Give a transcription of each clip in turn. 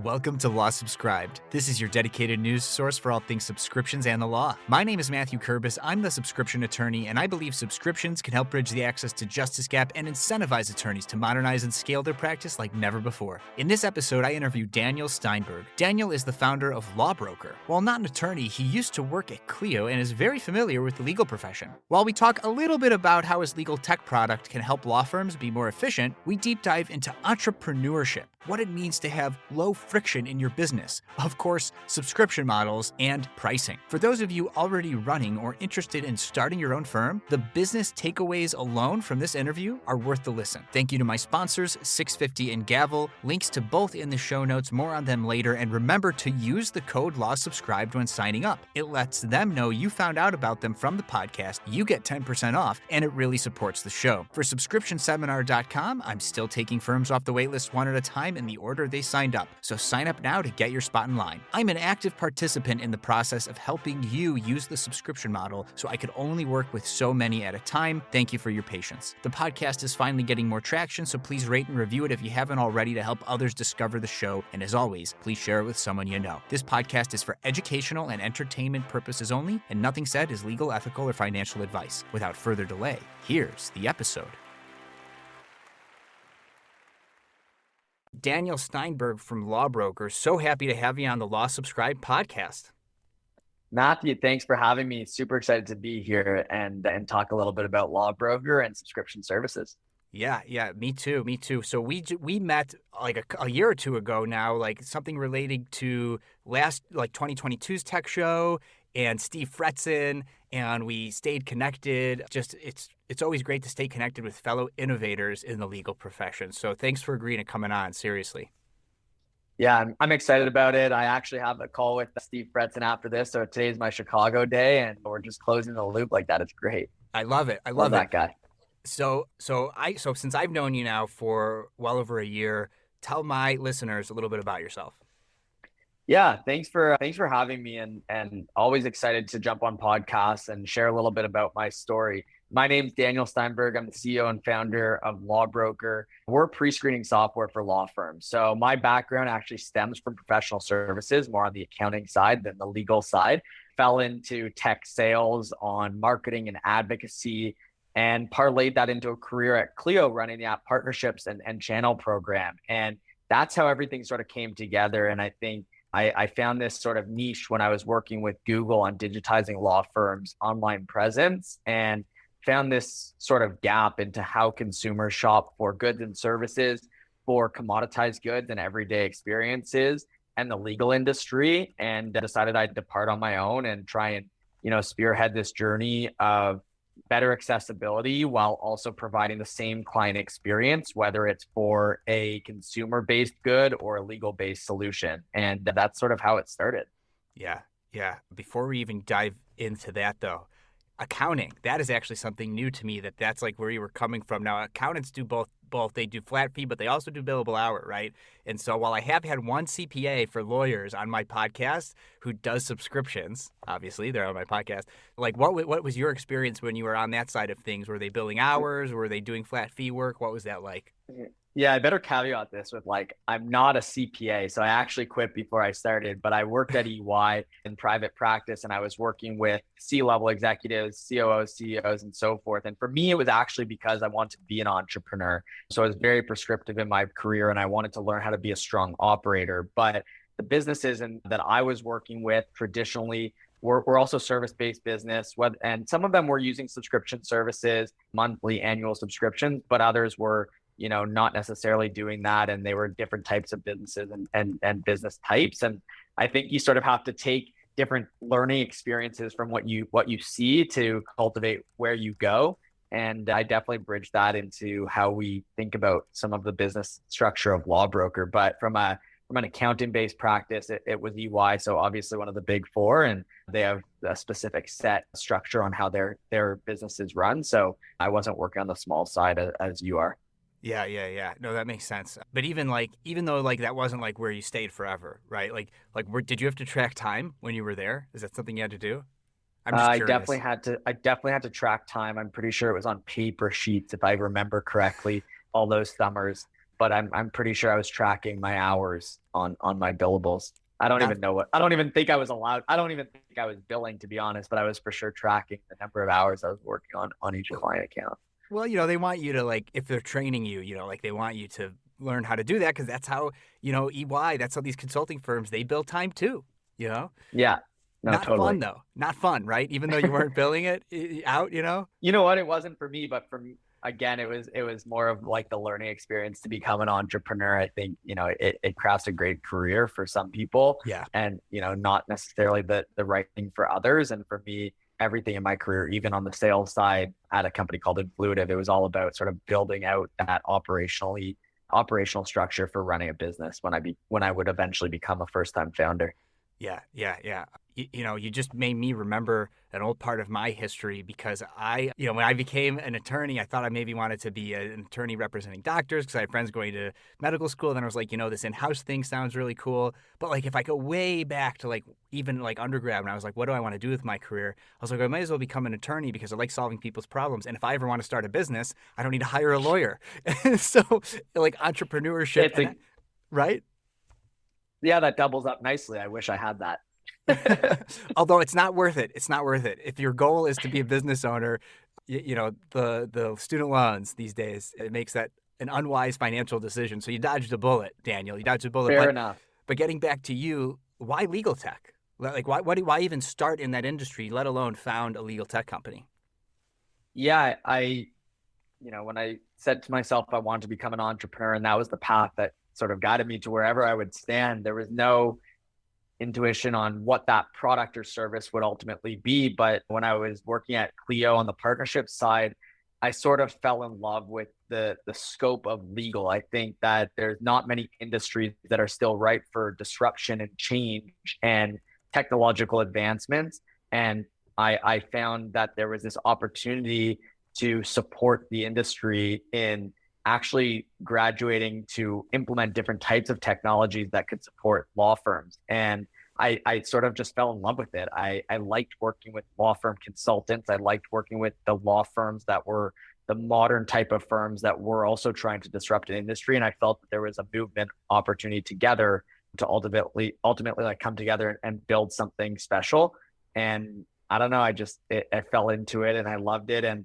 Welcome to Law Subscribed. This is your dedicated news source for all things subscriptions and the law. My name is Matthew Kurbis. I'm the subscription attorney, and I believe subscriptions can help bridge the access to justice gap and incentivize attorneys to modernize and scale their practice like never before. In this episode, I interview Daniel Steinberg. Daniel is the founder of Lawbrokr. While not an attorney, he used to work at Clio and is very familiar with the legal profession. While we talk a little bit about how his legal tech product can help law firms be more efficient, we deep dive into entrepreneurship, what it means to have low friction in your business, of course, subscription models, and pricing. For those of you already running or interested in starting your own firm, the business takeaways alone from this interview are worth the listen. Thank you to my sponsors, 650 and Gavel. Links to both in the show notes, more on them later, and remember to use the code LAWSubscribed when signing up. It lets them know you found out about them from the podcast, you get 10% off, and it really supports the show. For subscriptionseminar.com, I'm still taking firms off the waitlist one at a time in the order they signed up, so sign up now to get your spot in line. I'm an active participant in the process of helping you use the subscription model, so I could only work with so many at a time. Thank you for your patience. The podcast is finally getting more traction, so please rate and review it if you haven't already to help others discover the show, and as always, please share it with someone you know. This podcast is for educational and entertainment purposes only, and nothing said is legal, ethical, or financial advice. Without further delay, here's the episode. Daniel Steinberg from Lawbrokr. So happy to have you on the Law Subscribed podcast. Matthew, thanks for having me. Super excited to be here and talk a little bit about Lawbrokr and subscription services. Yeah, me too. So we met like a year or two ago now, like something relating to last 2022's tech show and Steve Fretzen, and we stayed connected. Just it's always great to stay connected with fellow innovators in the legal profession. So thanks for agreeing to coming on. Seriously. Yeah, I'm excited about it. I actually have a call with Steve Fretzen after this. So today's my Chicago day, and we're just closing the loop like that. It's great. I love it. Love that guy. So since I've known you now for well over a year, tell my listeners a little bit about yourself. Yeah, thanks for having me, and always excited to jump on podcasts and share a little bit about my story. My name's Daniel Steinberg. I'm the CEO and founder of Lawbrokr. We're pre-screening software for law firms. So my background actually stems from professional services, more on the accounting side than the legal side. Fell into tech sales on marketing and advocacy, and parlayed that into a career at Clio running the app partnerships and channel program. And that's how everything sort of came together. And I think I found this sort of niche when I was working with Google on digitizing law firms' online presence, and found this sort of gap into how consumers shop for goods and services, for commoditized goods and everyday experiences, and the legal industry, and decided I'd depart on my own and try and, spearhead this journey of better accessibility while also providing the same client experience, whether it's for a consumer-based good or a legal-based solution. And that's sort of how it started. Yeah. Before we even dive into that, though, accounting, that is actually something new to me, that's like where you were coming from. Now, accountants do both. They do flat fee, but they also do billable hour, right? And so while I have had one CPA for lawyers on my podcast who does subscriptions, obviously they're on my podcast, like what was your experience when you were on that side of things? Were they billing hours? Were they doing flat fee work? What was that like? Yeah, I better caveat this with I'm not a CPA, so I actually quit before I started, but I worked at EY in private practice, and I was working with C-level executives, COOs, CEOs, and so forth. And for me, it was actually because I wanted to be an entrepreneur. So I was very prescriptive in my career, and I wanted to learn how to be a strong operator. But the businesses that I was working with traditionally were also service-based business, and some of them were using subscription services, monthly, annual subscriptions, but others were not necessarily doing that. And they were different types of businesses and business types. And I think you sort of have to take different learning experiences from what you see to cultivate where you go. And I definitely bridge that into how we think about some of the business structure of Lawbrokr. But from an accounting-based practice, it was EY. So obviously one of the big four, and they have a specific set structure on how their businesses run. So I wasn't working on the small side as you are. Yeah. No, that makes sense. But even though that wasn't where you stayed forever, right? Did you have to track time when you were there? Is that something you had to do? I'm just curious. I definitely had to track time. I'm pretty sure it was on paper sheets, if I remember correctly, all those summers. but I'm pretty sure I was tracking my hours on my billables. I don't Not even know I don't even think I was allowed. I don't even think I was billing, to be honest, but I was for sure tracking the number of hours I was working on each client account. Well, they want you to, like, if they're training you, like they want you to learn how to do that because that's how, EY, that's how these consulting firms, they bill time too, you know? Yeah, no, Not fun totally. though. Not fun, right? Even though you weren't billing it out. You know what? It wasn't for me, but for me, again, it was more of like the learning experience to become an entrepreneur. I think, it crafts a great career for some people Yeah. and, not necessarily the right thing for others. And for me, everything in my career, even on the sales side at a company called Influitive, it was all about sort of building out that operational structure for running a business when I would eventually become a first-time founder. Yeah, yeah, yeah. You just made me remember an old part of my history because when I became an attorney, I thought I maybe wanted to be an attorney representing doctors because I had friends going to medical school. Then I was like, this in-house thing sounds really cool. But like, if I go way back to like even like undergrad, when I was like, what do I want to do with my career? I was like, I might as well become an attorney because I like solving people's problems. And if I ever want to start a business, I don't need to hire a lawyer. So like entrepreneurship, It's a right? Yeah, that doubles up nicely. I wish I had that. Although it's not worth it. It's not worth it. If your goal is to be a business owner, the student loans these days, it makes that an unwise financial decision. So you dodged a bullet, Daniel. You dodged a bullet. Fair enough. But getting back to you, why legal tech? Like, why even start in that industry, let alone found a legal tech company? Yeah, when I said to myself I wanted to become an entrepreneur, and that was the path that sort of guided me to wherever I would stand, there was no intuition on what that product or service would ultimately be. But when I was working at Clio on the partnership side, I sort of fell in love with the scope of legal. I think that there's not many industries that are still ripe for disruption and change and technological advancements. And I found that there was this opportunity to support the industry in actually graduating to implement different types of technologies that could support law firms. And I sort of just fell in love with it. I liked working with law firm consultants. I liked working with the law firms that were the modern type of firms that were also trying to disrupt an industry. And I felt that there was a movement opportunity together to ultimately like come together and build something special. And I don't know, I fell into it and I loved it. And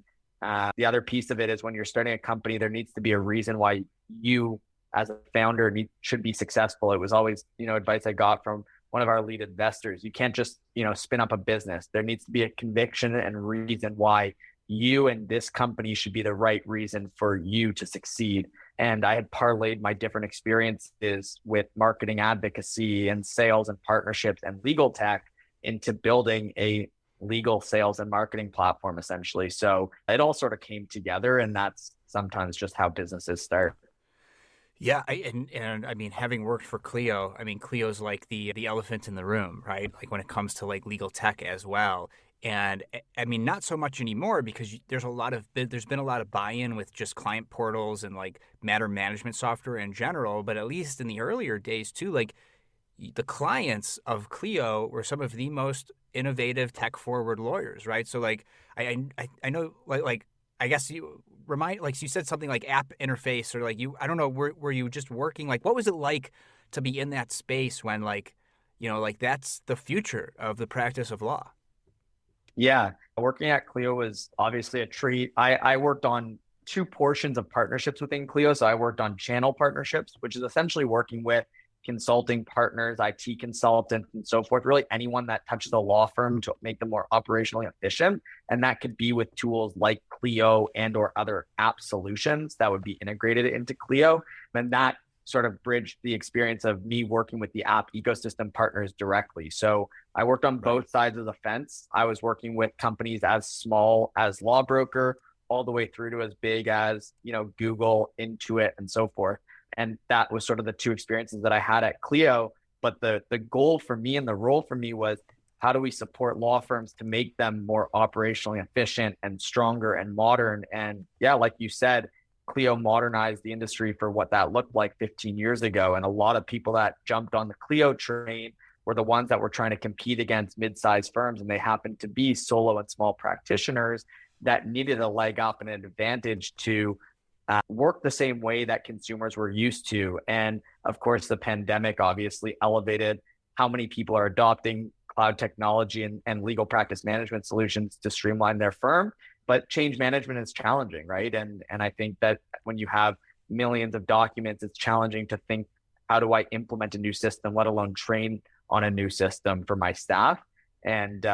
the other piece of it is when you're starting a company, there needs to be a reason why you as a founder should be successful. It was always, advice I got from one of our lead investors. You can't just, spin up a business. There needs to be a conviction and reason why you and this company should be the right reason for you to succeed. And I had parlayed my different experiences with marketing advocacy and sales and partnerships and legal tech into building a legal sales and marketing platform, essentially. So it all sort of came together, and that's sometimes just how businesses start. Yeah, and I mean, having worked for Clio, I mean, Clio's like the elephant in the room, right? Like when it comes to like legal tech as well. And I mean, not so much anymore because there's been a lot of buy-in with just client portals and like matter management software in general. But at least in the earlier days too, like the clients of Clio were some of the most innovative tech-forward lawyers, right? So like I know like I guess you remind like you said something like app interface or like I don't know, were you just working, like what was it like to be in that space when like like that's the future of the practice of law? Yeah, working at Clio was obviously a treat. I worked on two portions of partnerships within Clio. So I worked on channel partnerships, which is essentially working with consulting partners, IT consultants, and so forth, really anyone that touches a law firm to make them more operationally efficient. And that could be with tools like Clio and or other app solutions that would be integrated into Clio. And that sort of bridged the experience of me working with the app ecosystem partners directly. So I worked on both sides of the fence. I was working with companies as small as Lawbrokr, all the way through to as big as, Google, Intuit, and so forth. And that was sort of the two experiences that I had at Clio. But the goal for me and the role for me was, how do we support law firms to make them more operationally efficient and stronger and modern? And yeah, like you said, Clio modernized the industry for what that looked like 15 years ago. And a lot of people that jumped on the Clio train were the ones that were trying to compete against mid-sized firms. And they happened to be solo and small practitioners that needed a leg up and an advantage to work the same way that consumers were used to. And of course, the pandemic obviously elevated how many people are adopting cloud technology and legal practice management solutions to streamline their firm. But change management is challenging, right? And I think that when you have millions of documents, it's challenging to think, how do I implement a new system, let alone train on a new system for my staff? And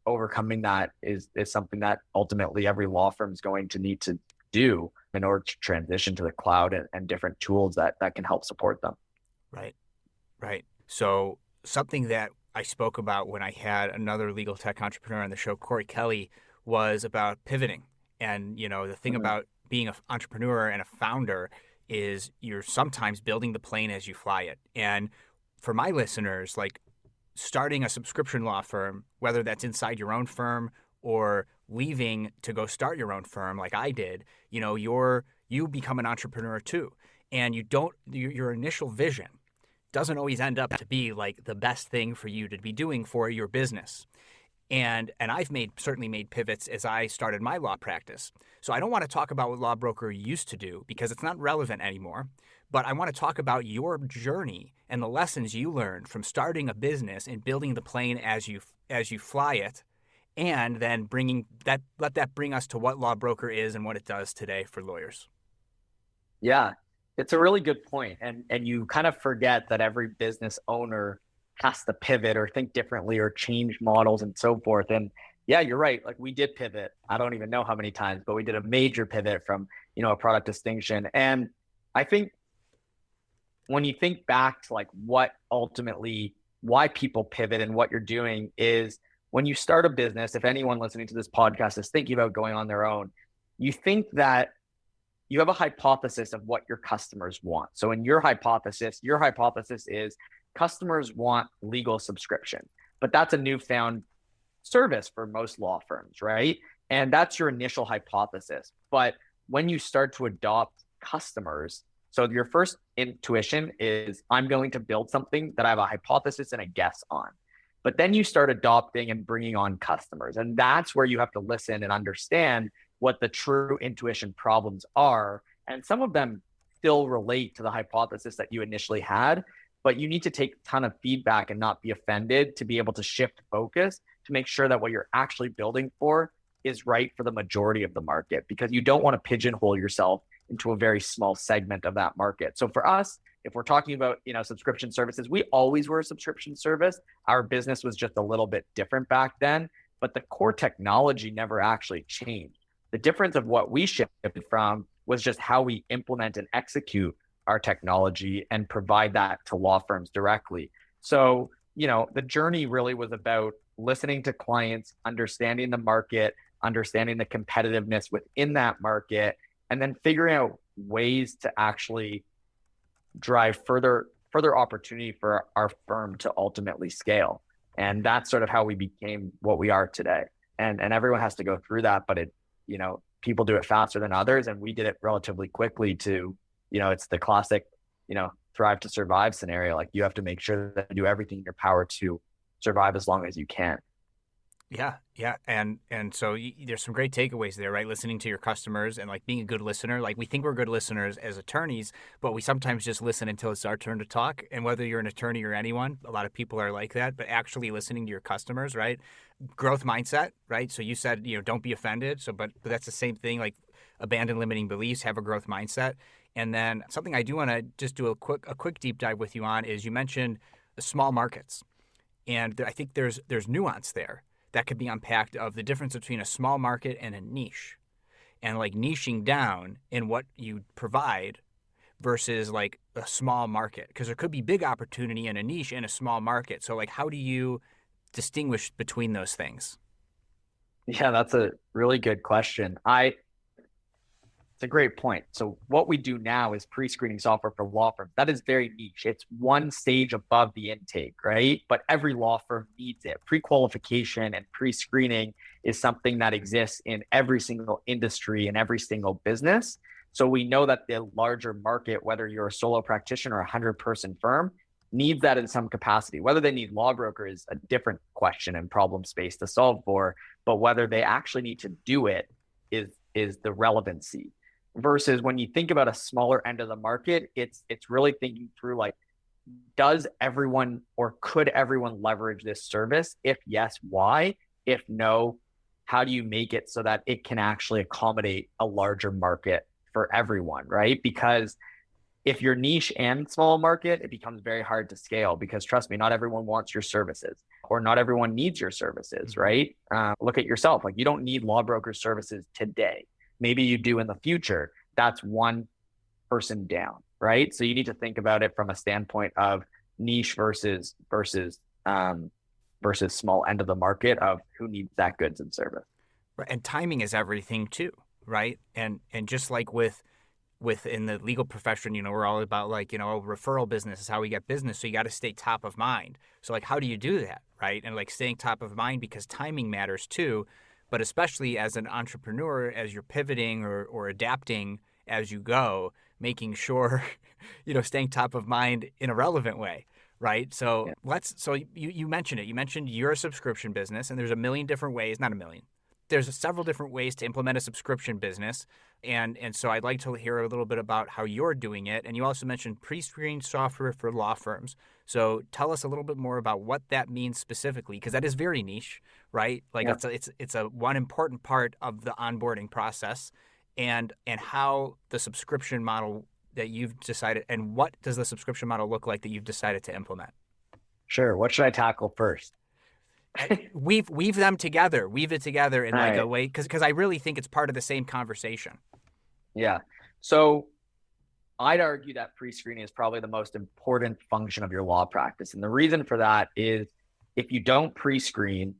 overcoming that is something that ultimately every law firm is going to need to do in order to transition to the cloud and different tools that can help support them. Right, right. So something that I spoke about when I had another legal tech entrepreneur on the show, Corey Kelly, was about pivoting. And, the thing about being an entrepreneur and a founder is you're sometimes building the plane as you fly it. And for my listeners, like starting a subscription law firm, whether that's inside your own firm or leaving to go start your own firm like I did, you become an entrepreneur too. And your initial vision doesn't always end up to be like the best thing for you to be doing for your business. And I've certainly made pivots as I started my law practice. So I don't want to talk about what Lawbrokr used to do because it's not relevant anymore. But I want to talk about your journey and the lessons you learned from starting a business and building the plane as you fly it, and then let that bring us to what Lawbrokr is and what it does today for lawyers. Yeah, it's a really good point. And you kind of forget that every business owner has to pivot or think differently or change models and so forth. And yeah, you're right. Like we did pivot. I don't even know how many times, but we did a major pivot from, a product distinction. And I think when you think back to like why people pivot and what you're doing is when you start a business, if anyone listening to this podcast is thinking about going on their own, you think that you have a hypothesis of what your customers want. So in your hypothesis is customers want legal subscription, but that's a newfound service for most law firms, right? And that's your initial hypothesis. But when you start to adopt customers, so your first intuition is, I'm going to build something that I have a hypothesis and a guess on. But then you start adopting and bringing on customers. And that's where you have to listen and understand what the true intuition problems are. And some of them still relate to the hypothesis that you initially had, but you need to take a ton of feedback and not be offended to be able to shift focus to make sure that what you're actually building for is right for the majority of the market, because you don't want to pigeonhole yourself into a very small segment of that market. So for us, if we're talking about, subscription services, we always were a subscription service. Our business was just a little bit different back then, but the core technology never actually changed. The difference of what we shifted from was just how we implement and execute our technology and provide that to law firms directly. So, the journey really was about listening to clients, understanding the market, understanding the competitiveness within that market, and then figuring out ways to actually drive further opportunity for our firm to ultimately scale. And that's sort of how we became what we are today. And everyone has to go through that, but people do it faster than others. And we did it relatively quickly to, it's the classic, thrive to survive scenario. Like you have to make sure that you do everything in your power to survive as long as you can. Yeah. And so there's some great takeaways there, right? Listening to your customers and like being a good listener. Like we think we're good listeners as attorneys, but we sometimes just listen until it's our turn to talk. And whether you're an attorney or anyone, a lot of people are like that, but actually listening to your customers, right? Growth mindset, right? So you said, don't be offended. So, but that's the same thing, like abandon limiting beliefs, have a growth mindset. And then something I do want to just do a quick deep dive with you on is you mentioned small markets. And I think there's nuance there that could be unpacked of the difference between a small market and a niche, and like niching down in what you provide versus like a small market, because there could be big opportunity in a niche in a small market. So like, how do you distinguish between those things? Yeah, that's a really good question. It's a great point. So what we do now is pre-screening software for law firms. That is very niche. It's one stage above the intake, right? But every law firm needs it. Pre-qualification and pre-screening is something that exists in every single industry and every single business. So we know that the larger market, whether you're a solo practitioner or a 100-person firm, needs that in some capacity. Whether they need Lawbrokr is a different question and problem space to solve for, but whether they actually need to do it is the relevancy. versus when you think about a smaller end of the market, it's really thinking through like, does everyone or could everyone leverage this service? If yes, why? If no, how do you make it so that it can actually accommodate a larger market for everyone, right? Because if you're niche and small market, it becomes very hard to scale because trust me, not everyone wants your services or not everyone needs your services, right? Look at yourself. Like you don't need Lawbrokr services today. Maybe you do in the future. That's one person down, right? So you need to think about it from a standpoint of niche versus small end of the market of who needs that goods and service. Right. And timing is everything too, right? And just like within the legal profession, we're all about like, referral business is how we get business. So you got to stay top of mind. So like, how do you do that, right? And like staying top of mind because timing matters too, but especially as an entrepreneur, as you're pivoting or adapting as you go, making sure, staying top of mind in a relevant way. Right. So you mentioned it. You mentioned you're a subscription business and there's a million different ways, not a million. There's several different ways to implement a subscription business. And so I'd like to hear a little bit about how you're doing it. And you also mentioned pre-screened software for law firms. So tell us a little bit more about what that means specifically, because that is very niche, right? Like it's a one important part of the onboarding process and how the subscription model that you've decided, and what does the subscription model look like that you've decided to implement? Sure. What should I tackle first? Weave it together in like a way, because I really think it's part of the same conversation. Yeah. So I'd argue that pre-screening is probably the most important function of your law practice. And the reason for that is if you don't pre-screen,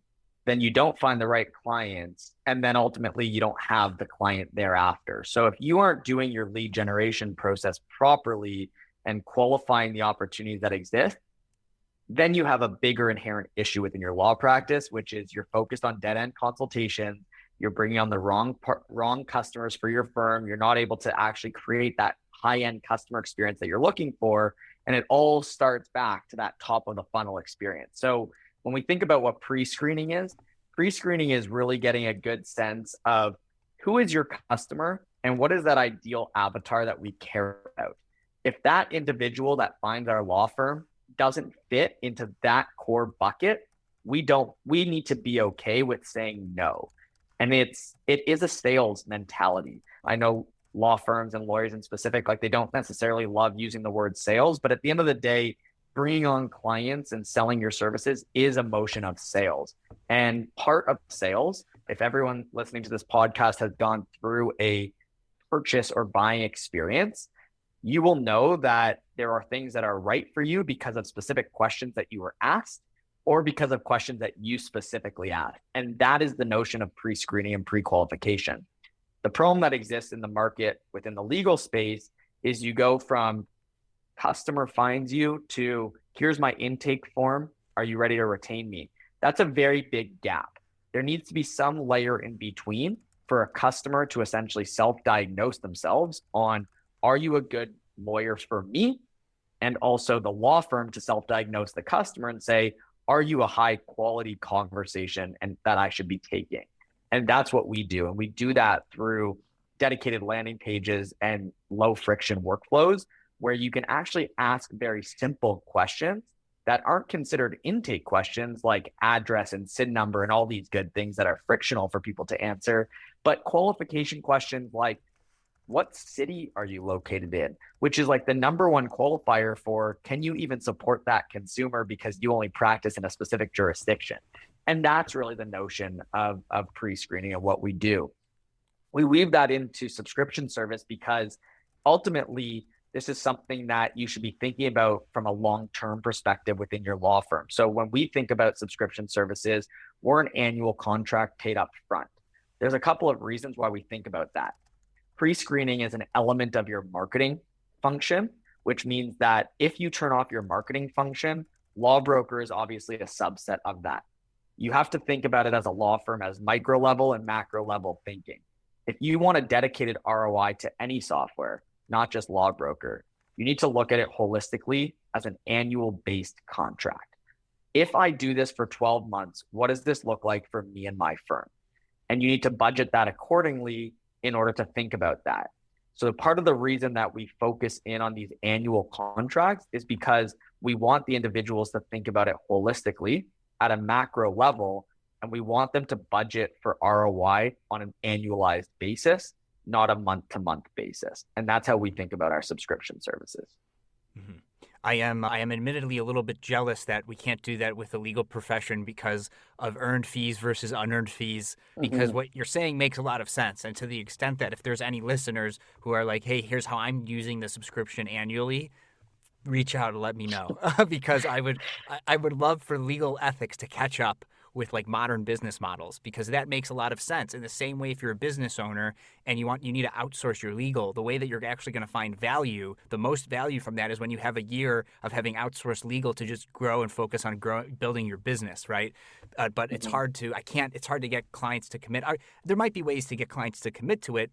then you don't find the right clients. And then ultimately you don't have the client thereafter. So if you aren't doing your lead generation process properly and qualifying the opportunities that exist, then you have a bigger inherent issue within your law practice, which is you're focused on dead-end consultations. You're bringing on the wrong customers for your firm. You're not able to actually create that high-end customer experience that you're looking for. And it all starts back to that top of the funnel experience. So when we think about what pre-screening is really getting a good sense of who is your customer and what is that ideal avatar that we care about. If that individual that finds our law firm doesn't fit into that core bucket, we need to be okay with saying no. And it is a sales mentality. I know law firms and lawyers in specific, like they don't necessarily love using the word sales, but at the end of the day, bringing on clients and selling your services is a motion of sales. And part of sales, if everyone listening to this podcast has gone through a purchase or buying experience, you will know that there are things that are right for you because of specific questions that you were asked or because of questions that you specifically asked. And that is the notion of pre-screening and pre-qualification. The problem that exists in the market within the legal space is you go from customer finds you to here's my intake form. Are you ready to retain me? That's a very big gap. There needs to be some layer in between for a customer to essentially self-diagnose themselves on, are you a good lawyer for me? And also the law firm to self-diagnose the customer and say, are you a high quality conversation and that I should be taking? And that's what we do. And we do that through dedicated landing pages and low friction workflows where you can actually ask very simple questions that aren't considered intake questions like address and SIN number and all these good things that are frictional for people to answer, but qualification questions like, what city are you located in? Which is like the number one qualifier for, can you even support that consumer because you only practice in a specific jurisdiction? And that's really the notion of pre-screening and what we do. We weave that into subscription service because ultimately this is something that you should be thinking about from a long-term perspective within your law firm. So when we think about subscription services, we're an annual contract paid up front. There's a couple of reasons why we think about that. Pre-screening is an element of your marketing function, which means that if you turn off your marketing function, Lawbrokr is obviously a subset of that. You have to think about it as a law firm as micro level and macro level thinking. If you want a dedicated ROI to any software, not just Lawbrokr, you need to look at it holistically as an annual based contract. If I do this for 12 months, what does this look like for me and my firm? And you need to budget that accordingly in order to think about that. So part of the reason that we focus in on these annual contracts is because we want the individuals to think about it holistically at a macro level, and we want them to budget for ROI on an annualized basis, not a month-to-month basis. And that's how we think about our subscription services. Mm-hmm. I am admittedly a little bit jealous that we can't do that with the legal profession because of earned fees versus unearned fees, because what you're saying makes a lot of sense. And to the extent that if there's any listeners who are like, hey, here's how I'm using the subscription annually, reach out and let me know because I would love for legal ethics to catch up with like modern business models, because that makes a lot of sense. In the same way, if you're a business owner and you need to outsource your legal, the way that you're actually going to find value, the most value from that is when you have a year of having outsourced legal to just grow and focus on building your business, right? But it's hard to get clients to commit. There might be ways to get clients to commit to it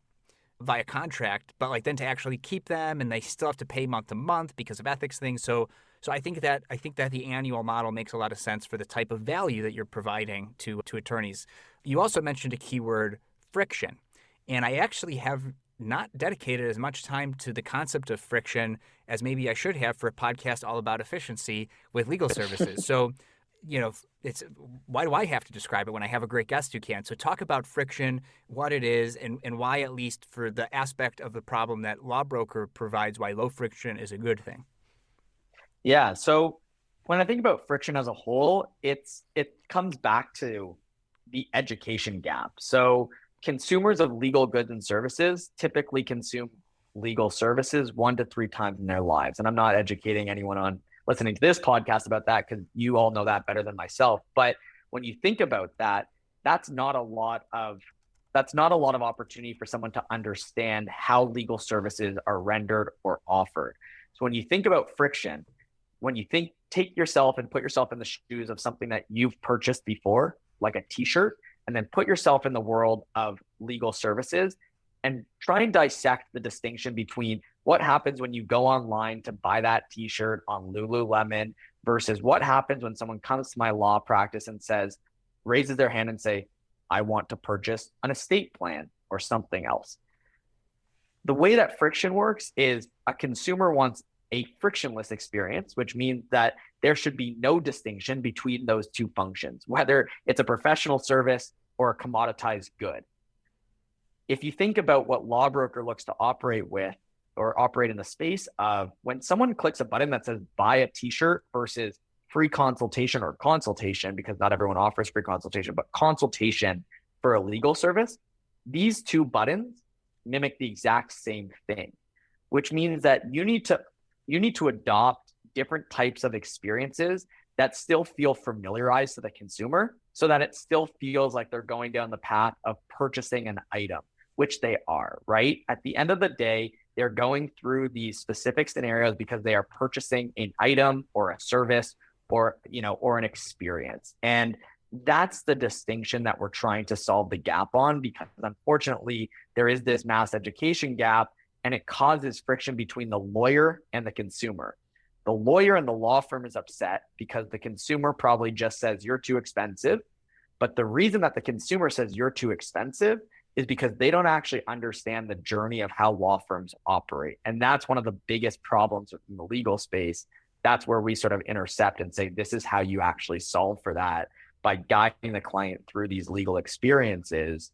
via contract, but like then to actually keep them, and they still have to pay month to month because of ethics things. So I think that the annual model makes a lot of sense for the type of value that you're providing to attorneys. You also mentioned a keyword, friction, and I actually have not dedicated as much time to the concept of friction as maybe I should have for a podcast all about efficiency with legal services. So, it's why do I have to describe it when I have a great guest who can? So talk about friction, what it is, and why, at least for the aspect of the problem that Lawbrokr provides, why low friction is a good thing. Yeah. So when I think about friction as a whole, it comes back to the education gap. So consumers of legal goods and services typically consume legal services 1 to 3 times in their lives. And I'm not educating anyone on listening to this podcast about that, because you all know that better than myself. But when you think about that, that's not a lot of opportunity for someone to understand how legal services are rendered or offered. So when you think about friction, take yourself and put yourself in the shoes of something that you've purchased before, like a t-shirt, and then put yourself in the world of legal services and try and dissect the distinction between what happens when you go online to buy that t-shirt on Lululemon versus what happens when someone comes to my law practice and raises their hand and say, I want to purchase an estate plan or something else. The way that friction works is a consumer wants a frictionless experience, which means that there should be no distinction between those two functions, whether it's a professional service or a commoditized good. If you think about what Lawbrokr looks to operate with, or operate in the space of, when someone clicks a button that says buy a t-shirt versus free consultation or consultation, because not everyone offers free consultation, but consultation for a legal service, these two buttons mimic the exact same thing, which means that you need to adopt different types of experiences that still feel familiarized to the consumer, so that it still feels like they're going down the path of purchasing an item, which they are, right? At the end of the day, they're going through these specific scenarios because they are purchasing an item or a service or an experience. And that's the distinction that we're trying to solve the gap on, because unfortunately there is this mass education gap, and it causes friction between the lawyer and the consumer. The lawyer and the law firm is upset because the consumer probably just says you're too expensive. But the reason that the consumer says you're too expensive is because they don't actually understand the journey of how law firms operate. And that's one of the biggest problems in the legal space. That's where we sort of intercept and say, this is how you actually solve for that, by guiding the client through these legal experiences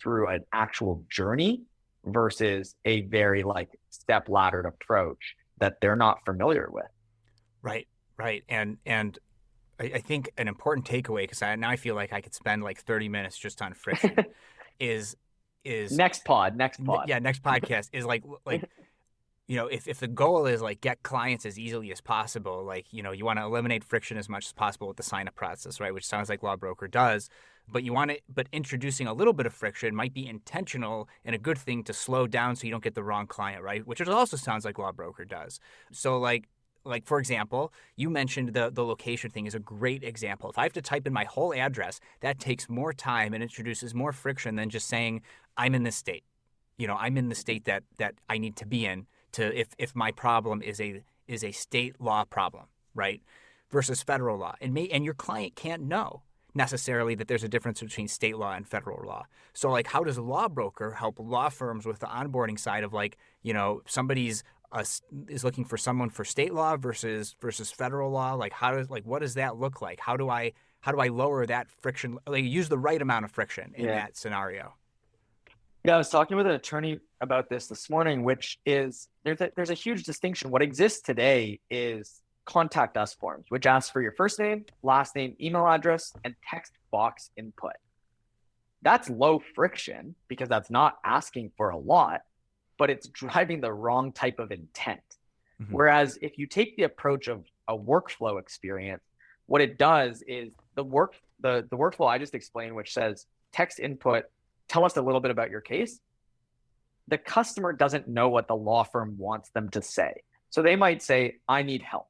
through an actual journey versus a very step laddered approach that they're not familiar with. Right. And I think an important takeaway, because now I feel like I could spend 30 minutes just on friction, is next pod. Yeah, next podcast is if the goal is get clients as easily as possible, you want to eliminate friction as much as possible with the sign up process, right? Which sounds like Lawbrokr does. But introducing a little bit of friction might be intentional and a good thing to slow down so you don't get the wrong client, right? Which also sounds like Lawbrokr does. So for example, you mentioned the location thing is a great example. If I have to type in my whole address, that takes more time and introduces more friction than just saying I'm in this state. I'm in the state that I need to be in if my problem is a state law problem, right? Versus federal law. And your client can't know. necessarily that there's a difference between state law and federal law. So like, how does Lawbroker help law firms with the onboarding side of like, somebody's is looking for someone for state law versus federal law? Like what does that look like? How do I lower that friction, like use the right amount of friction in that scenario? Yeah, I was talking with an attorney about this morning, which is there's a huge distinction. What exists today is contact us forms, which asks for your first name, last name, email address, and text box input. That's low friction because that's not asking for a lot, but it's driving the wrong type of intent. Mm-hmm. Whereas if you take the approach of a workflow experience, what it does is the workflow I just explained, which says text input, tell us a little bit about your case. The customer doesn't know what the law firm wants them to say. So they might say, I need help,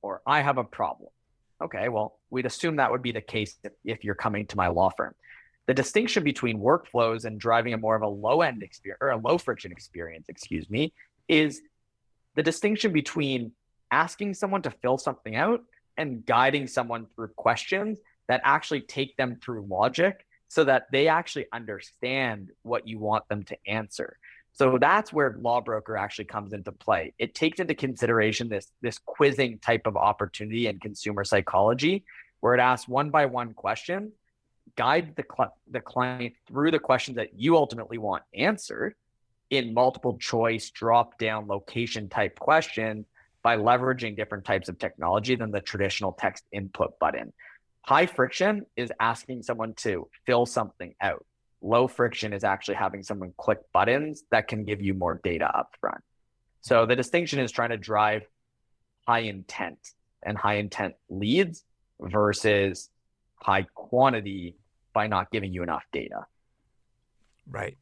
or I have a problem. Okay, well, we'd assume that would be the case if you're coming to my law firm. The distinction between workflows and driving a more of a low-end experience, or a low-friction experience, is the distinction between asking someone to fill something out and guiding someone through questions that actually take them through logic so that they actually understand what you want them to answer. So that's where Lawbroker actually comes into play. It takes into consideration this quizzing type of opportunity in consumer psychology, where it asks one by one question, guide the client through the questions that you ultimately want answered in multiple choice, drop down location type questions by leveraging different types of technology than the traditional text input button. High friction is asking someone to fill something out. Low friction is actually having someone click buttons that can give you more data up front. So the distinction is trying to drive high intent and high intent leads versus high quantity by not giving you enough data. Right.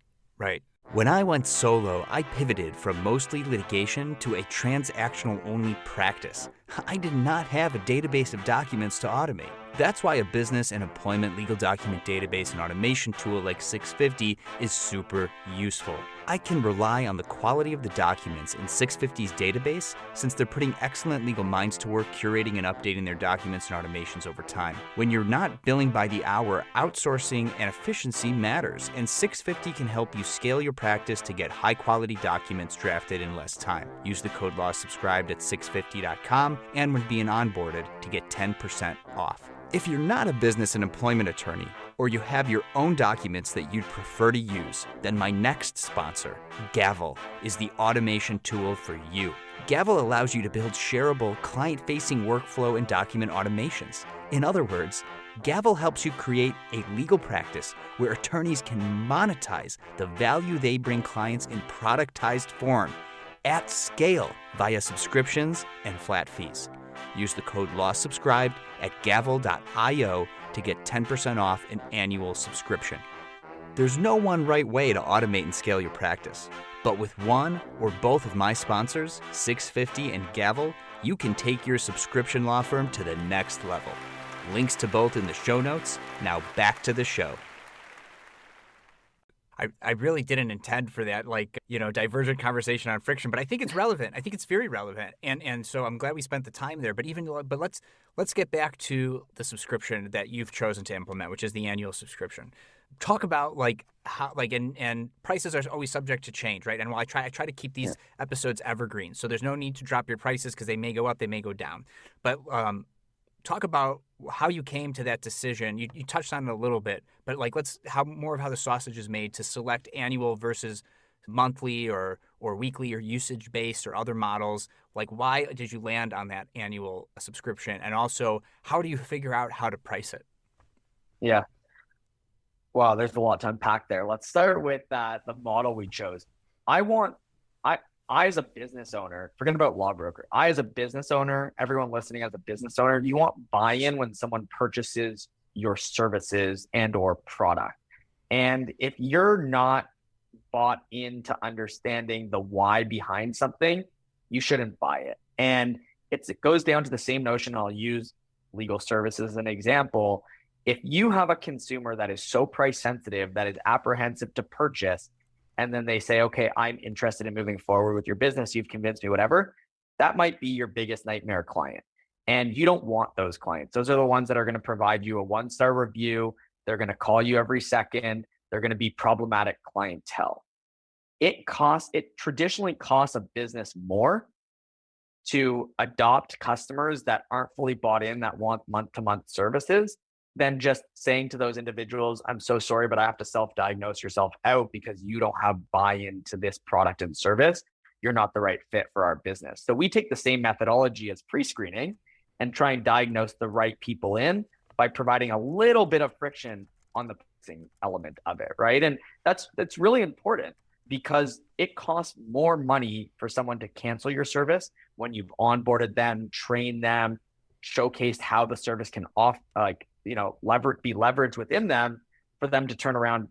When I went solo, I pivoted from mostly litigation to a transactional-only practice. I did not have a database of documents to automate. That's why a business and employment legal document database and automation tool like 650 is super useful. I can rely on the quality of the documents in 650's database since they're putting excellent legal minds to work curating and updating their documents and automations over time. When you're not billing by the hour, outsourcing and efficiency matters, and 650 can help you scale your practice to get high-quality documents drafted in less time. Use the code LAWSubscribed at 650.com and when being onboarded to get 10% off. If you're not a business and employment attorney, or you have your own documents that you'd prefer to use, then my next sponsor, Gavel, is the automation tool for you. Gavel allows you to build shareable, client-facing workflow and document automations. In other words, Gavel helps you create a legal practice where attorneys can monetize the value they bring clients in productized form at scale via subscriptions and flat fees. Use the code LAWSubscribed at gavel.io to get 10% off an annual subscription. There's no one right way to automate and scale your practice, but with one or both of my sponsors, 650 and Gavel, you can take your subscription law firm to the next level. Links to both in the show notes. Now back to the show. I really didn't intend for that, divergent conversation on friction, but I think it's relevant. I think it's very relevant, and so I'm glad we spent the time there. But let's get back to the subscription that you've chosen to implement, which is the annual subscription. Talk about how and prices are always subject to change, right? And while I try to keep these episodes evergreen, so there's no need to drop your prices because they may go up, they may go down. But talk about how you came to that decision. You touched on it a little bit, but how the sausage is made to select annual versus monthly or weekly or usage based or other models. Why did you land on that annual subscription? And also, how do you figure out how to price it? Yeah. Wow, there's a lot to unpack there. Let's start with the model we chose. I, as a business owner, forget about Lawbroker. I, as a business owner, everyone listening as a business owner, you want buy-in when someone purchases your services and or product. And if you're not bought into understanding the why behind something, you shouldn't buy it. And it goes down to the same notion. I'll use legal services as an example. If you have a consumer that is so price sensitive, that is apprehensive to purchase, and then they say, okay, I'm interested in moving forward with your business, you've convinced me, whatever, that might be your biggest nightmare client. And you don't want those clients. Those are the ones that are going to provide you a 1-star review. They're going to call you every second. They're going to be problematic clientele. It traditionally costs a business more to adopt customers that aren't fully bought in, that want month-to-month services, than just saying to those individuals, I'm so sorry, but I have to self-diagnose yourself out because you don't have buy-in to this product and service. You're not the right fit for our business. So we take the same methodology as pre-screening and try and diagnose the right people in by providing a little bit of friction on the pricing element of it, right? And that's really important because it costs more money for someone to cancel your service when you've onboarded them, trained them, showcased how the service can be leveraged within them, for them to turn around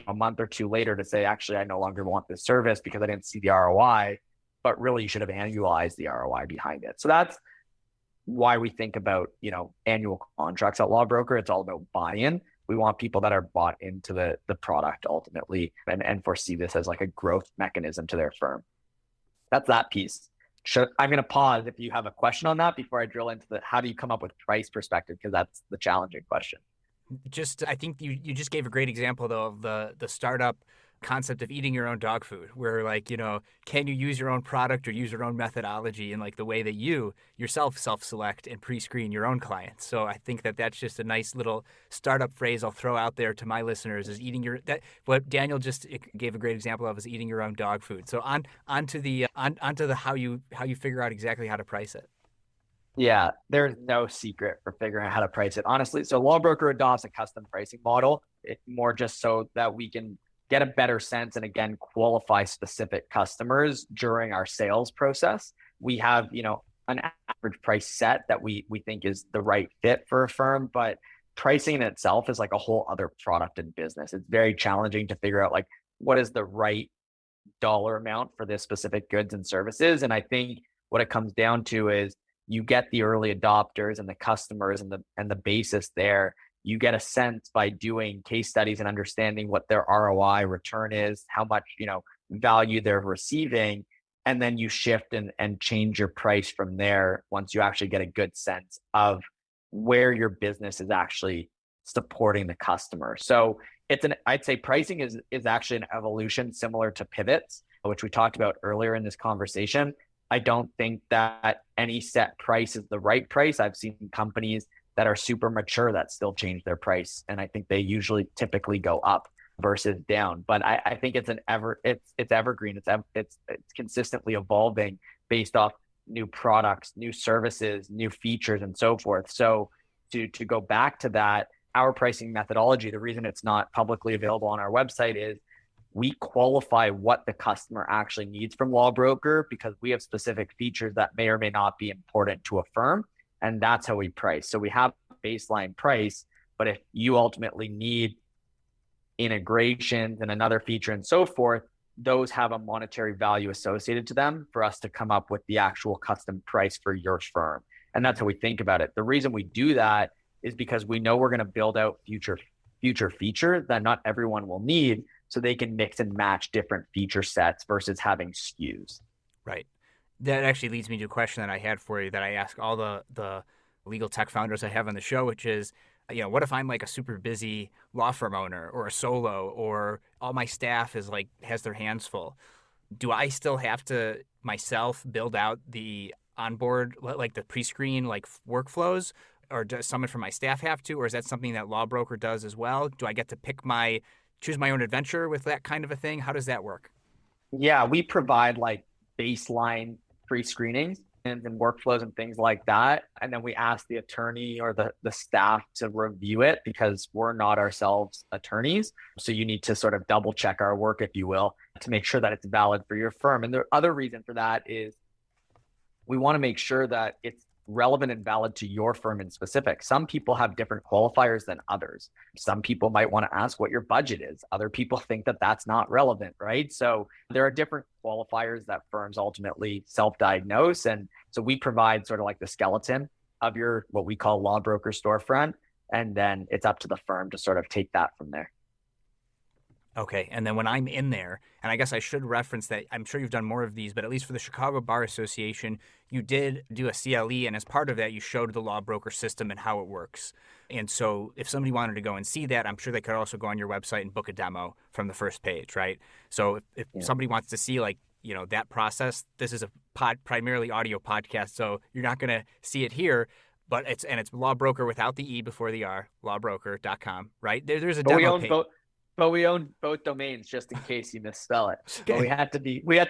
a month or two later to say, actually, I no longer want this service because I didn't see the ROI, but really you should have annualized the ROI behind it. So that's why we think about, annual contracts at Lawbrokr. It's all about buy-in. We want people that are bought into the product ultimately and foresee this as like a growth mechanism to their firm. That's that piece. I'm going to pause if you have a question on that before I drill into how do you come up with price perspective, because that's the challenging question. I think you just gave a great example though of the startup concept of eating your own dog food, where can you use your own product or use your own methodology in like the way that you yourself self-select and pre-screen your own clients. So I think that's just a nice little startup phrase I'll throw out there to my listeners is what Daniel just gave a great example of is eating your own dog food. So onto the how you figure out exactly how to price it. Yeah, there's no secret for figuring out how to price it, honestly. So Lawbrokr adopts a custom pricing model. It's more just so that we can get a better sense and, again, qualify specific customers during our sales process. We have, an average price set that we think is the right fit for a firm, but pricing in itself is like a whole other product in business. It's very challenging to figure out like what is the right dollar amount for this specific goods and services. And I think what it comes down to is you get the early adopters and the customers and the basis there. You get a sense by doing case studies and understanding what their ROI return is, how much, value they're receiving. And then you shift and change your price from there once you actually get a good sense of where your business is actually supporting the customer. So I'd say pricing is actually an evolution similar to pivots, which we talked about earlier in this conversation. I don't think that any set price is the right price. I've seen companies that are super mature that still change their price. And I think they typically go up versus down. But I think it's evergreen. It's consistently evolving based off new products, new services, new features, and so forth. So to go back to that, our pricing methodology, the reason it's not publicly available on our website is we qualify what the customer actually needs from Lawbrokr because we have specific features that may or may not be important to a firm. And that's how we price. So we have a baseline price, but if you ultimately need integrations and another feature and so forth, those have a monetary value associated to them for us to come up with the actual custom price for your firm. And that's how we think about it. The reason we do that is because we know we're going to build out future features that not everyone will need, so they can mix and match different feature sets versus having SKUs. Right. That actually leads me to a question that I had for you that I ask all the legal tech founders I have on the show, which is, what if I'm like a super busy law firm owner or a solo, or all my staff has their hands full? Do I still have to myself build out the onboard, like the pre-screen, workflows, or does someone from my staff have to, or is that something that Lawbrokr does as well? Do I get to choose my own adventure with that kind of a thing? How does that work? Yeah, we provide baseline pre-screenings and workflows and things like that. And then we ask the attorney or the staff to review it because we're not ourselves attorneys. So you need to sort of double check our work, if you will, to make sure that it's valid for your firm. And the other reason for that is we want to make sure that it's relevant and valid to your firm in specific. Some people have different qualifiers than others. Some people might want to ask what your budget is. Other people think that that's not relevant, right? So there are different qualifiers that firms ultimately self-diagnose. And so we provide sort of like the skeleton of your, what we call Lawbrokr storefront. And then it's up to the firm to sort of take that from there. Okay. And then when I'm in there, and I guess I should reference that I'm sure you've done more of these, but at least for the Chicago Bar Association, you did do a CLE. And as part of that, you showed the Lawbroker system and how it works. And so if somebody wanted to go and see that, I'm sure they could also go on your website and book a demo from the first page, right? So if Yeah. somebody wants to see that process, this is a primarily audio podcast. So you're not going to see it here. But it's Lawbroker without the E before the R, lawbroker.com, right? There's a But we demo own page. both. But we own both domains just in case you misspell it. But Okay. we had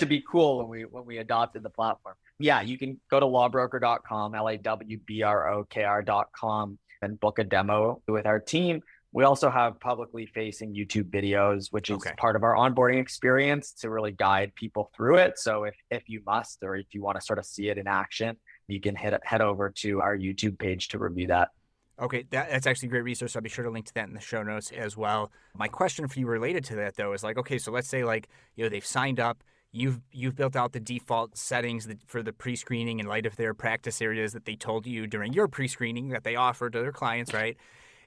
to be cool when we adopted the platform. Yeah, you can go to lawbroker.com, lawbrokr.com, and book a demo with our team. We also have publicly facing YouTube videos, which is Okay. part of our onboarding experience to really guide people through it. So if you must, or if you want to sort of see it in action, you can head over to our YouTube page to review that. Okay, that's actually a great resource. I'll be sure to link to that in the show notes as well. My question for you related to that though is okay, so let's say they've signed up, you've built out the default settings for the pre-screening in light of their practice areas that they told you during your pre-screening that they offer to their clients, right?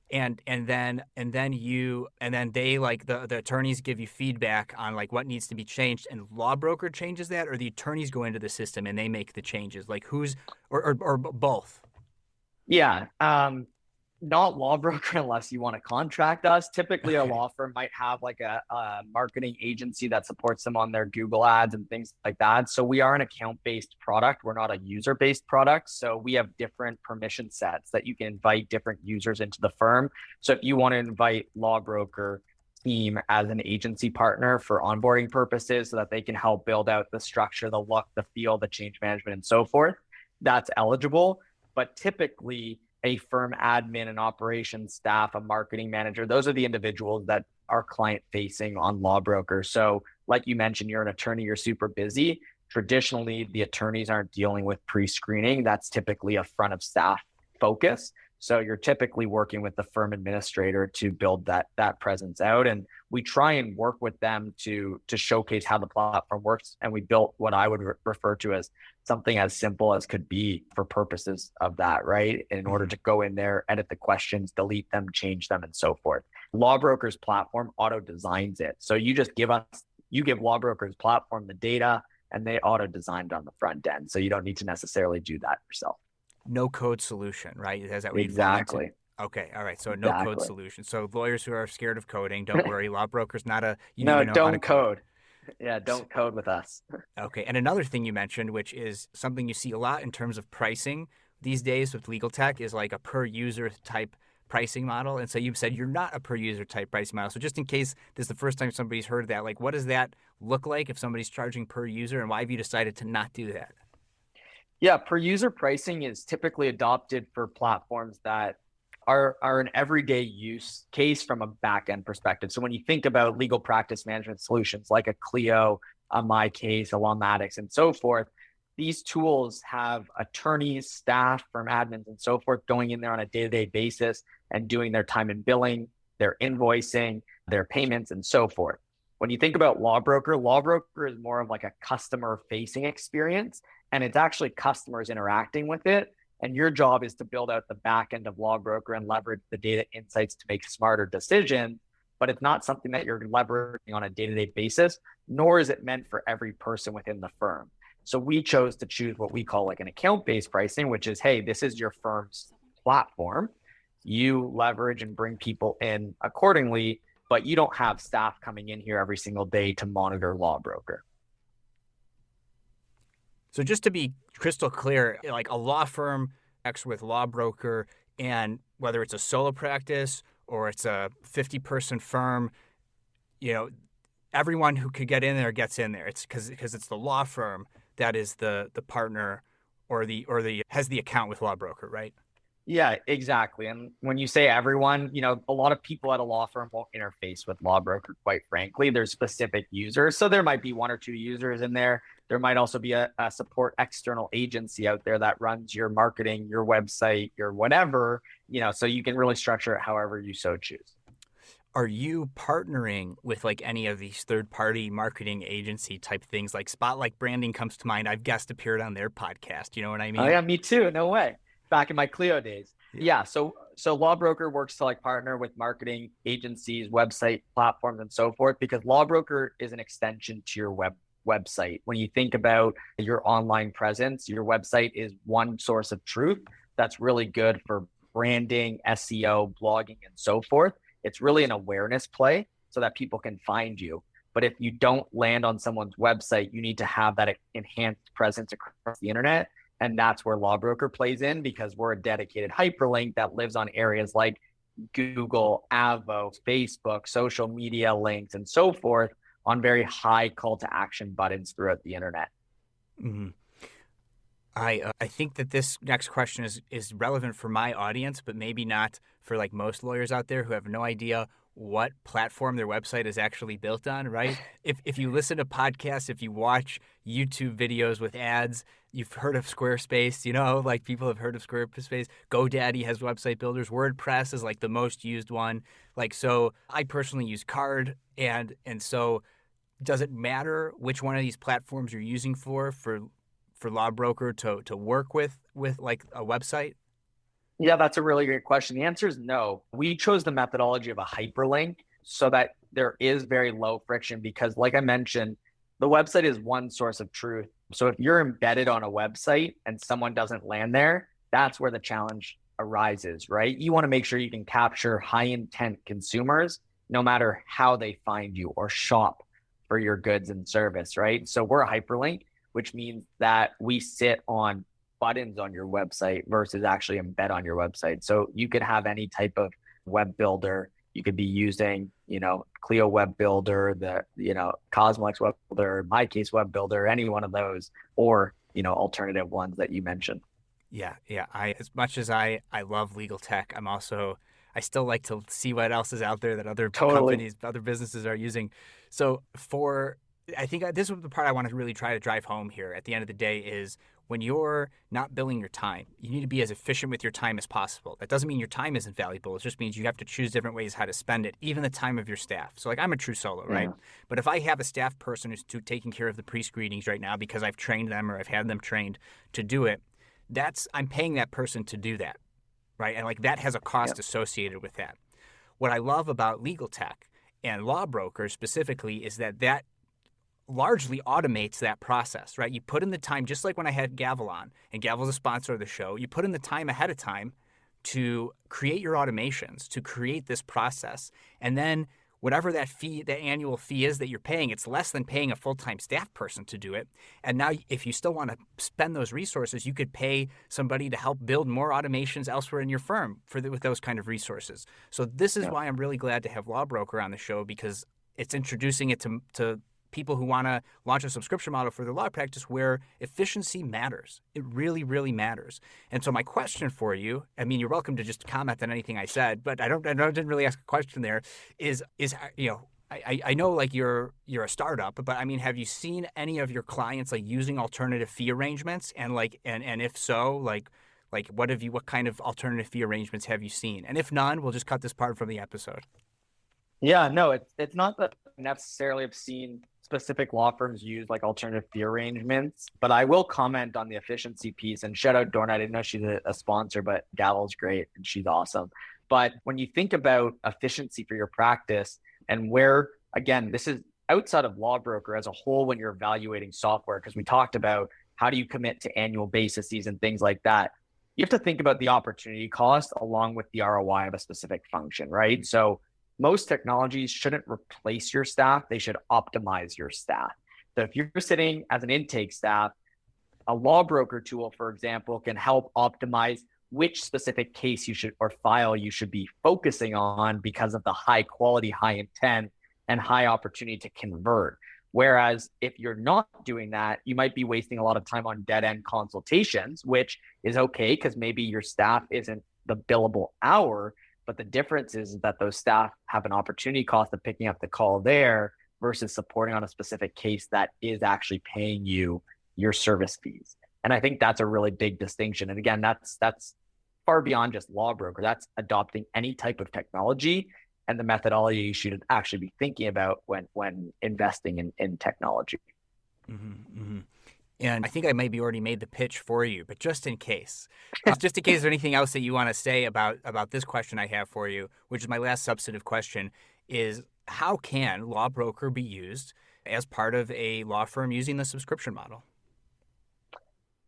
And then they the attorneys give you feedback on what needs to be changed, and Lawbroker changes that, or the attorneys go into the system and they make the changes. Who's or both? Yeah. Not Lawbroker unless you want to contract us. Typically, a law firm might have a marketing agency that supports them on their Google ads and things like that. So we are an account-based product. We're not a user-based product. So we have different permission sets that you can invite different users into the firm. So if you want to invite Lawbroker team as an agency partner for onboarding purposes so that they can help build out the structure, the look, the feel, the change management, and so forth, that's eligible. But typically, a firm admin, an operations staff, a marketing manager, those are the individuals that are client facing on Lawbroker. So like you mentioned, you're an attorney, you're super busy. Traditionally, the attorneys aren't dealing with pre-screening. That's typically a front of staff focus. So you're typically working with the firm administrator to build that presence out. And we try and work with them to showcase how the platform works. And we built what I would refer to as something as simple as could be for purposes of that, right? In order to go in there, edit the questions, delete them, change them, and so forth. Lawbroker's platform auto designs it. So you give Lawbroker's platform the data and they auto designed on the front end. So you don't need to necessarily do that yourself. No code solution, right? Is that what Exactly. Okay, all right. So no Exactly. code solution. So lawyers who are scared of coding, don't worry. Lawbroker's not you No, need to know how to don't code. Yeah, don't code with us. Okay, and another thing you mentioned, which is something you see a lot in terms of pricing these days with legal tech, is a per user type pricing model. And so you said you're not a per user type pricing model. So just in case this is the first time somebody's heard that, what does that look like if somebody's charging per user, and why have you decided to not do that? Yeah, per user pricing is typically adopted for platforms that are an everyday use case from a back end perspective. So when you think about legal practice management solutions like a Clio, a MyCase, a Lawmatics, and so forth, these tools have attorneys, staff, firm admins, and so forth going in there on a day-to-day basis and doing their time and billing, their invoicing, their payments, and so forth. When you think about Lawbroker is more of like a customer-facing experience, and it's actually customers interacting with it. And your job is to build out the back end of Lawbroker and leverage the data insights to make smarter decisions. But it's not something that you're leveraging on a day-to-day basis, nor is it meant for every person within the firm. So we chose to choose what we call an account-based pricing, which is, hey, this is your firm's platform. You leverage and bring people in accordingly, but you don't have staff coming in here every single day to monitor Lawbroker. So just to be crystal clear, a law firm acts with Lawbroker, and whether it's a solo practice or it's a 50-person firm, everyone who could get in there gets in there. It's because it's the law firm that is the partner or has the account with Lawbroker, right? Yeah, exactly. And when you say everyone, a lot of people at a law firm won't interface with Lawbroker, quite frankly. There's specific users. So there might be one or two users in there. There might also be a support external agency out there that runs your marketing, your website, your whatever, so you can really structure it however you so choose. Are you partnering with any of these third-party marketing agency type things? Spotlight Branding comes to mind. I've guest appeared on their podcast. You know what I mean? Oh yeah, me too. No way. Back in my Clio days. Yeah. So So Lawbroker works to like partner with marketing agencies, website platforms, and so forth, because Lawbroker is an extension to your website. When you think about your online presence, your website is one source of truth that's really good for branding, SEO, blogging, and so forth. It's really an awareness play so that people can find you. But if you don't land on someone's website, you need to have that enhanced presence across the internet. And that's where Lawbroker plays in, because we're a dedicated hyperlink that lives on areas like Google, Avo, Facebook, social media links, and so forth, on very high call to action buttons throughout the internet. Mm-hmm. I think that this next question is relevant for my audience, but maybe not for like most lawyers out there who have no idea what platform their website is actually built on, right? If you listen to podcasts, if you watch YouTube videos with ads, you've heard of Squarespace, like people have heard of Squarespace. GoDaddy has website builders. WordPress is like the most used one. Like, so I personally use Card, and so does it matter which one of these platforms you're using for Lawbroker to work with like a website? Yeah, that's a really great question. The answer is no. We chose the methodology of a hyperlink so that there is very low friction, because like I mentioned, the website is one source of truth. So if you're embedded on a website and someone doesn't land there, that's where the challenge arises, right? You want to make sure you can capture high intent consumers no matter how they find you or shop for your goods and service, right? So we're a hyperlink, which means that we sit on buttons on your website versus actually embed on your website. So you could have any type of web builder. You could be using, Clio web builder, Cosmolex web builder, MyCase web builder, any one of those, or, alternative ones that you mentioned. Yeah. As much as I love legal tech, I still like to see what else is out there that other companies, other businesses are using. So I think this is the part I want to really try to drive home here at the end of the day is, when you're not billing your time, you need to be as efficient with your time as possible. That doesn't mean your time isn't valuable. It just means you have to choose different ways how to spend it, even the time of your staff. So like, I'm a true solo, right? Yeah. But if I have a staff person who's taking care of the pre-screenings right now because I've trained them or I've had them trained to do it, I'm paying that person to do that, right? And like, that has a cost associated with that. What I love about legal tech and Lawbroker specifically is that largely automates that process, right? You put in the time, just like when I had Gavel on, and Gavel's a sponsor of the show, you put in the time ahead of time to create your automations, to create this process. And then whatever that annual fee is that you're paying, it's less than paying a full-time staff person to do it. And now if you still want to spend those resources, you could pay somebody to help build more automations elsewhere in your firm with those kind of resources. So this is why I'm really glad to have Lawbroker on the show, because it's introducing it to people who want to launch a subscription model for their law practice where efficiency matters. It really, really matters. And so my question for you, I mean, you're welcome to just comment on anything I said, but I didn't really ask a question there, I know like you're a startup, but I mean, have you seen any of your clients like using alternative fee arrangements? And and if so, what kind of alternative fee arrangements have you seen? And if none, we'll just cut this part from the episode. Yeah, no, it's not that I necessarily have seen specific law firms use like alternative fee arrangements, but I will comment on the efficiency piece, and shout out Dorna. I didn't know she's a sponsor, but Gavel's great and she's awesome. But when you think about efficiency for your practice, and where, again, this is outside of Lawbroker as a whole, when you're evaluating software, because we talked about how do you commit to annual bases and things like that. You have to think about the opportunity cost along with the ROI of a specific function, right? So most technologies shouldn't replace your staff. They should optimize your staff. So if you're sitting as an intake staff, a Lawbroker tool, for example, can help optimize which specific case you should, or file you should be focusing on, because of the high quality, high intent, and high opportunity to convert. Whereas if you're not doing that, you might be wasting a lot of time on dead end consultations, which is okay because maybe your staff isn't the billable hour. But the difference is that those staff have an opportunity cost of picking up the call there versus supporting on a specific case that is actually paying you your service fees. And I think that's a really big distinction. And again, that's far beyond just Lawbroker. That's adopting any type of technology and the methodology you should actually be thinking about when investing in technology. Mm-hmm, mm-hmm. And I think I maybe already made the pitch for you, but just in case, there's anything else that you want to say about this question I have for you, which is my last substantive question, is how can Lawbrokr be used as part of a law firm using the subscription model?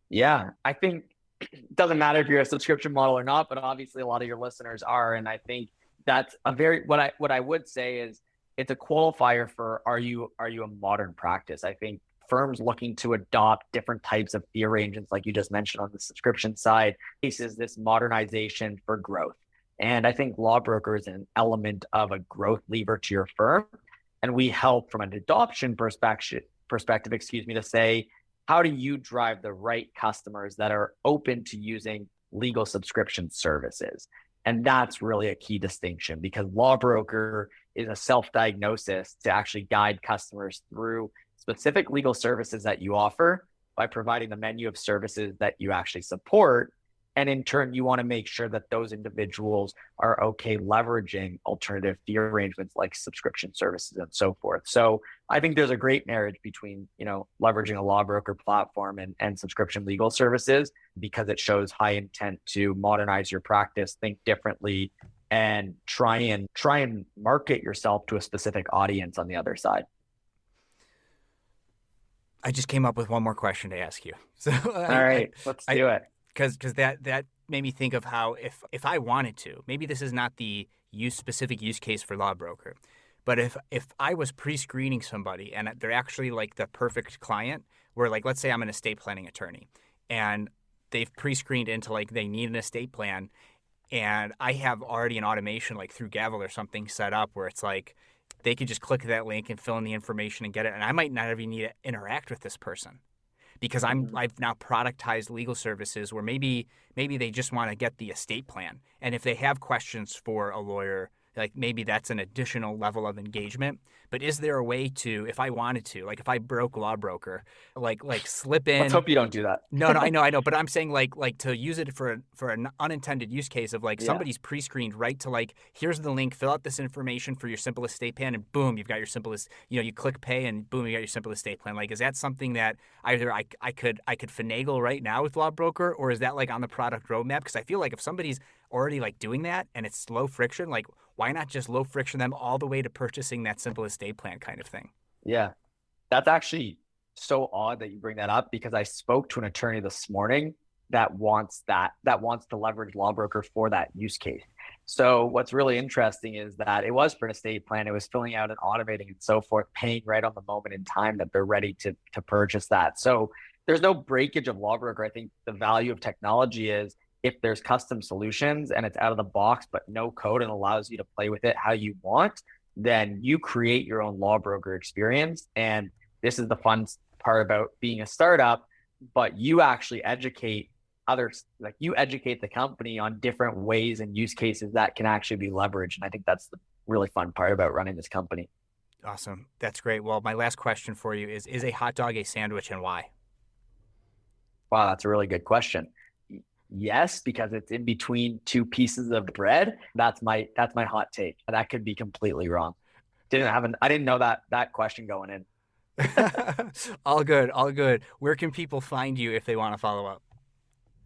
Yeah, I think it doesn't matter if you're a subscription model or not, but obviously a lot of your listeners are. And I think that's what I would say is it's a qualifier for are you a modern practice? I think firms looking to adopt different types of fee arrangements, like you just mentioned on the subscription side, faces this modernization for growth. And I think Lawbrokr is an element of a growth lever to your firm. And we help from an adoption perspective, to say, how do you drive the right customers that are open to using legal subscription services? And that's really a key distinction, because Lawbrokr is a self-diagnosis to actually guide customers through specific legal services that you offer by providing the menu of services that you actually support. And in turn, you want to make sure that those individuals are okay leveraging alternative fee arrangements like subscription services and so forth. So I think there's a great marriage between, leveraging a Lawbrokr platform and subscription legal services, because it shows high intent to modernize your practice, think differently, and try and market yourself to a specific audience on the other side. I just came up with one more question to ask you. So all right, let's do it. Because that made me think of how if I wanted to, maybe this is not the specific use case for Lawbrokr, but if I was pre-screening somebody and they're actually like the perfect client, where like let's say I'm an estate planning attorney and they've pre-screened into like they need an estate plan, and I have already an automation like through Gavel or something set up where it's like they could just click that link and fill in the information and get it, and I might not even need to interact with this person, because I've now productized legal services where maybe they just want to get the estate plan. And if they have questions for a lawyer, like maybe that's an additional level of engagement. But is there a way to, if I wanted to, like if I broke Lawbrokr, like slip in? Let's hope you don't do that. No, I know. But I'm saying like to use it for an unintended use case of like somebody's pre-screened, right? To like, here's the link, fill out this information for your simple estate plan, and boom, you've got your simplest. You click pay, and boom, you got your simple estate plan. Like, is that something that either I could finagle right now with Lawbrokr, or is that like on the product roadmap? Because I feel like if somebody's already like doing that and it's low friction, like why not just low friction them all the way to purchasing that simple estate plan kind of thing? Yeah, that's actually so odd that you bring that up, because I spoke to an attorney this morning that wants to leverage Lawbrokr for that use case. So what's really interesting is that it was for an estate plan. It was filling out and automating and so forth, paying right on the moment in time that they're ready to purchase that. So there's no breakage of Lawbrokr. I think the value of technology is if there's custom solutions and it's out of the box, but no code and allows you to play with it how you want, then you create your own Lawbrokr experience. And this is the fun part about being a startup, but you actually educate others, like you educate the company on different ways and use cases that can actually be leveraged. And I think that's the really fun part about running this company. Awesome. That's great. Well, my last question for you is a hot dog a sandwich, and why? Wow, that's a really good question. Yes, because it's in between two pieces of bread. That's my hot take. That could be completely wrong. I didn't know that question going in. All good. Where can people find you if they want to follow up?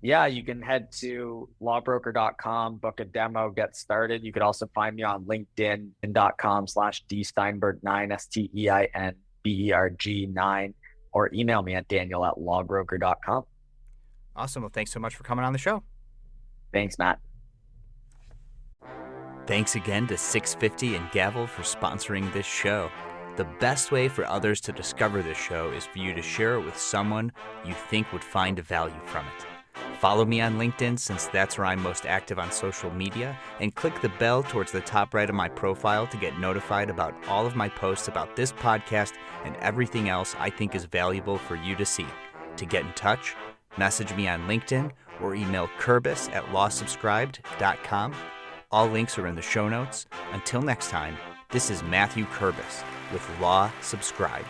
Yeah, you can head to lawbrokr.com, book a demo, get started. You could also find me on linkedin.com/dsteinberg9, STEINBERG9, or email me at daniel@lawbrokr.com. Awesome. Well, thanks so much for coming on the show. Thanks, Matt. Thanks again to 650 and Gavel for sponsoring this show. The best way for others to discover this show is for you to share it with someone you think would find a value from it. Follow me on LinkedIn, since that's where I'm most active on social media, and click the bell towards the top right of my profile to get notified about all of my posts about this podcast and everything else I think is valuable for you to see. To get in touch, message me on LinkedIn or email Kurbis@lawsubscribed.com. All links are in the show notes. Until next time, this is Matthew Kurbis with Law Subscribed.